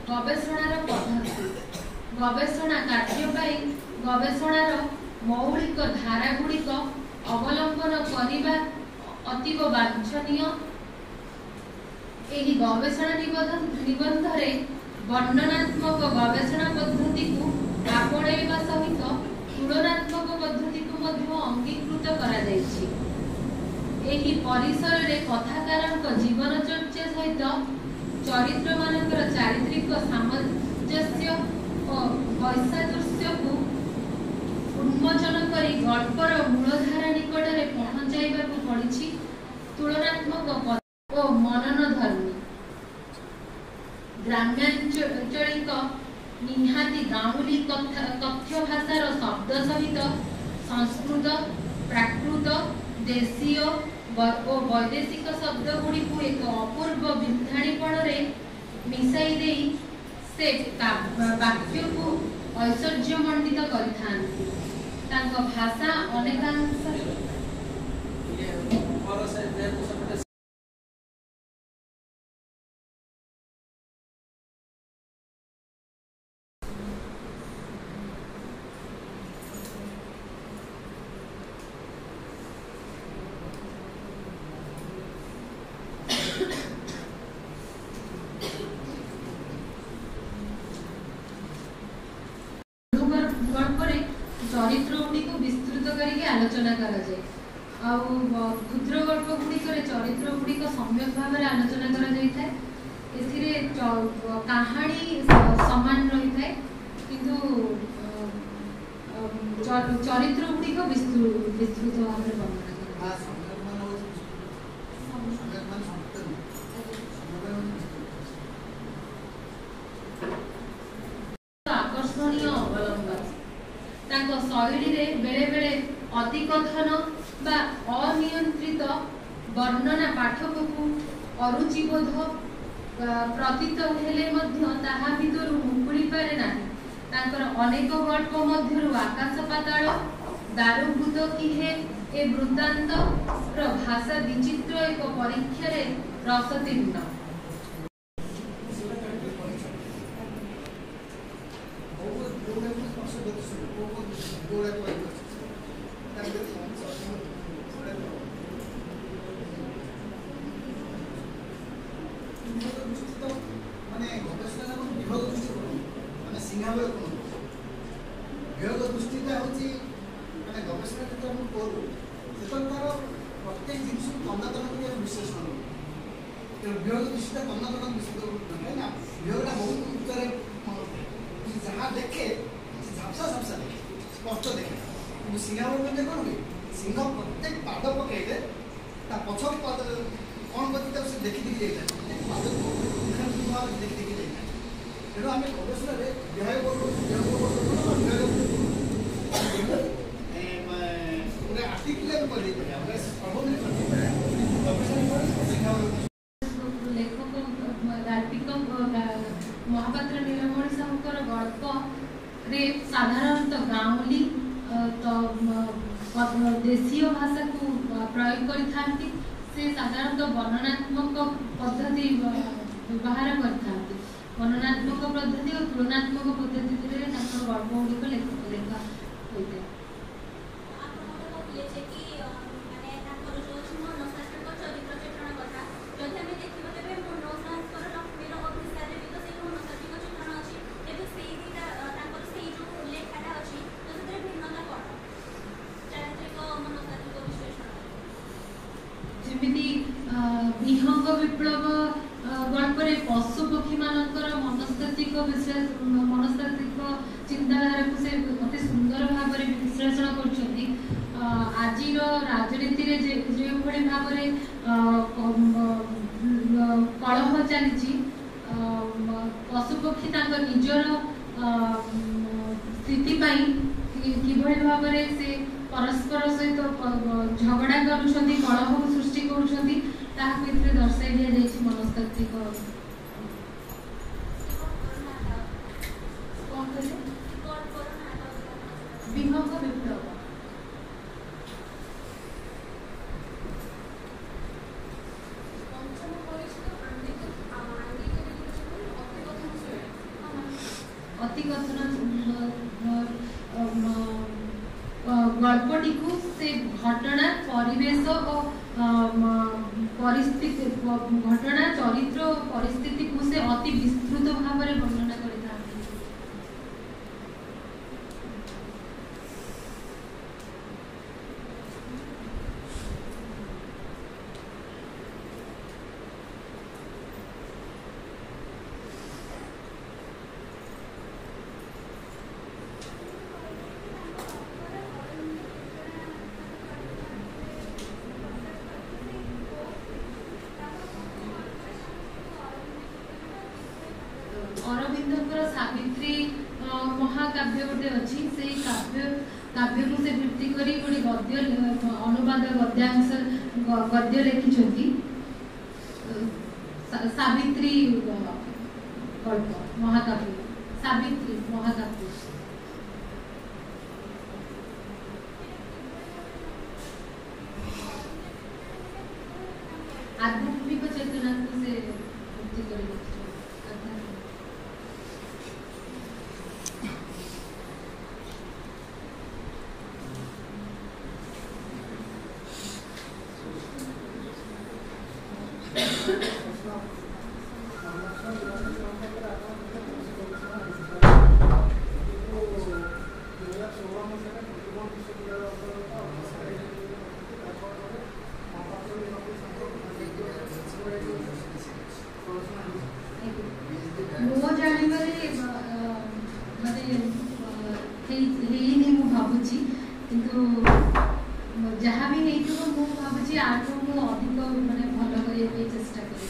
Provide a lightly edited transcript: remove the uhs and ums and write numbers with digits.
गवेषणार पद्धति गवेषणा कार्य गवेषणार मौलिक धारागुड़िक अवलंबन करने अतीव वांछनीय। एही गवेषणा निबंध रे वर्णनात्मक गवेषणा पद्धति को आपणैवा सहित तुलनात्मक पद्धति को मध्य अंगीकृत करा जायछि। एही परिसर रे कथाकारक जीवन चर्चा सहित चरित्र मानकर चारित्रिक सामंजस्य और वैसादृश्य को उन्मोचन करी गल्पर मूलधारा निकट में पहुंचाइबा को पड़िछि। तुलनात्मक और मननधर्मी ग्राम्यांचलिक निहाती गाउली कथ्य भाषार शब्द सहित संस्कृत प्राकृत देशीय और वैदेशिक शब्द गुड़ी को एक अपूर्व विधाणीपण मिसाई दे से वाक्य को ऐश्वर्यमंडित करिथांती। तांको भाषा अनेकांश चरित्र गुड़ी को विस्तृत करके आलोचना करा जाए। क्षुद्र गल्प गुड़िक चरित्र गुड़िक सम्यक भाव में आलोचना करा जाए था। एथिरे कहानी समान रही था किंतु चरित्र गुड़िक विस्तृत भाव में वर्णना करा। आकर्षणीय अवलंबन तांको शैली रे बेले बेले अतिकथन बा अनियंत्रित वर्णना पाठक को अरुचिबोध प्रतीत हेले मध्य ताहा भितर मुकुड़ी पारे नाही। तांकर अनेक गल्प मध्यरु आकाश पाताल दारुभूत कि हे ए वृत्तांत रो भाषा विचित्र एक परीक्षा रे रसतीर्ण। महापात्र नीलमणि साहुकर गल्प रे साधारणतः गाउली देशीय भाषा को प्रयोग करिथांती। से साधारणतः वर्णनात्मक पद्धति व्यवहार करथांती। वर्णनात्मक पद्धति और तुलनात्मक पद्धति रे तांकर गल्प गुड़िक लेखा होइते। विहंग विप्लव गल्परे पशु पक्षी मानकर मनस्तात्विक चिंताधारा को से अति सुंदर भाव में विश्लेषण करछथि। आजिर राजनीति रे जे भली भाव में कलह चली पशु पक्षी तांको निजर स्थिति पाई किभली भाव में से परस्पर सहित झगड़ा करुछथि कलह सृष्टि करुछथि ताहा भितर दर्शाई दिया जायछि मनस्तात्विक विहंग विप्लव। अति कथन गल्पटी को से घटना परिवेश और परिस्थिति घटना चरित्र और परिस्थिति को से अति विस्तृत भाव में वर्णना करता अरविंदर सावित्री महाकाव्य गोटे अच्छी से काव्य को से भित्ति करी गोटे गद्य अनुवाद गद्यांश गद्य लिखिछंती सावित्री गल्प महाकाव्य सावित्री महाकाव्य आध्यात्मिक चेतना को से भित्ति करी मो जानवे माने भावुची किंतु जहाँ भी मु भावुची आठ मु अधिक माने भल करने चेष्टा करी।